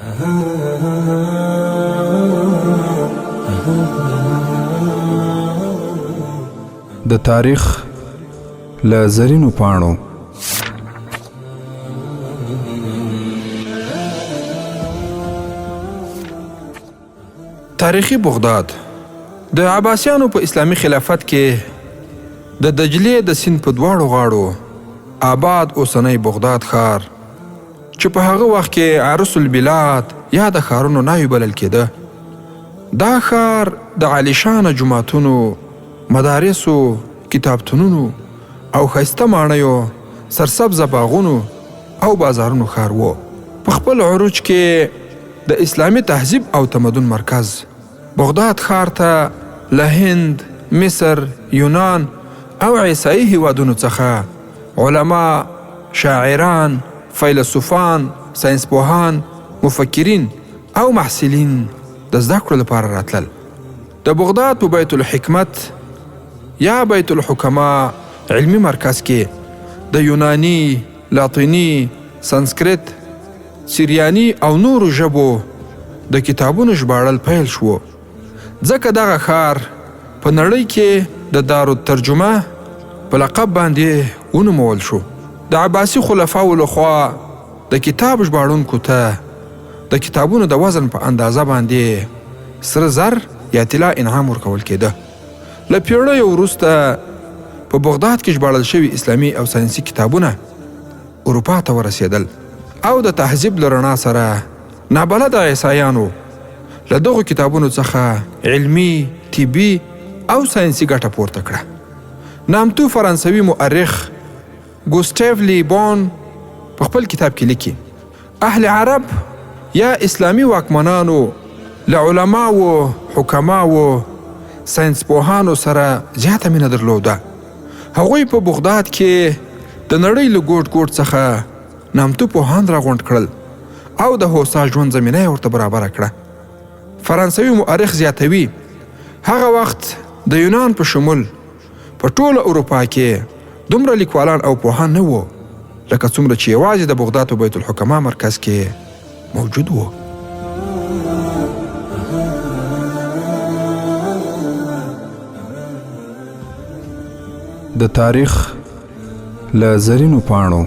د تاریخ له زرینو پاڼو تاریخي بغداد د عباسیانو په اسلامي خلافت کې د دجلې د سیند په دواړو غاړو آباد اوسنی بغداد ښار چې په هغه وخت کې عروس البلاد یا د ښارونو ناوی بلل کېده. دا ښار د عالیشانه جوماتونو، مدارسو، کتابتونونو او ښایسته ماڼیو، سرسبزه باغونو او بازارونو ښار و. په خپل عروج کې د اسلامي تهذیب او تمدن مرکز بغداد ښار ته له هند، مصر، یونان او عیسائی هیوادونو څخه علما، شاعران، فیلسوفان، ساینسپوهان، مفکرین او محصلین د زده کړو لپاره راتلل. د بغداد په بیت الحکمت یا بیت الحکما علمی مرکز کې د یونانی، لاطینی، سنسکریت، سیریانی او نورو ژبو د کتابونو ژباړل پیل شو، ځکه دغه ښار په نړۍ کې د دارالترجمه په لقب باندې ونومول شو. د عباسي خلفاو لخوا د کتاب ژباړونکو ته د کتابونو د وزن په اندازه باندې سره زر یا طلا انعام ورکول کېده. له پیړیو وروسته په بغداد کې ژباړل شوي اسلامي او ساینسي کتابونه اروپا ته ورسېدل او د تهذیب له رڼا سره نابلده عیسایانو له دغو کتابونو څخه علمي، طبي او ساینسي ګټه پورته کړه. نامتو فرانسوي مؤرخ ګوستاف لی بون په خپل کتاب کې لیکي اهل عرب یا اسلامي واکمنانو له علماو، حکماو، ساینسپوهانو سره زیاته مینه درلوده. هغوی په بغداد کې د نړۍ له ګوټ ګوټ څخه نامتو پوهان راغونډ کړل او د هوسا ژوند زمینه یې ورته برابره کړه. فرانسوي مؤرخ زیاتوي هغه وخت د یونان په شمول په ټوله اروپا کې دومره لیکوالان او پوهان نه وو لکه څومره چې یوازې د بغداد په بیت الحکما مرکز کې موجود وو. د تاریخ له زرینو پاڼو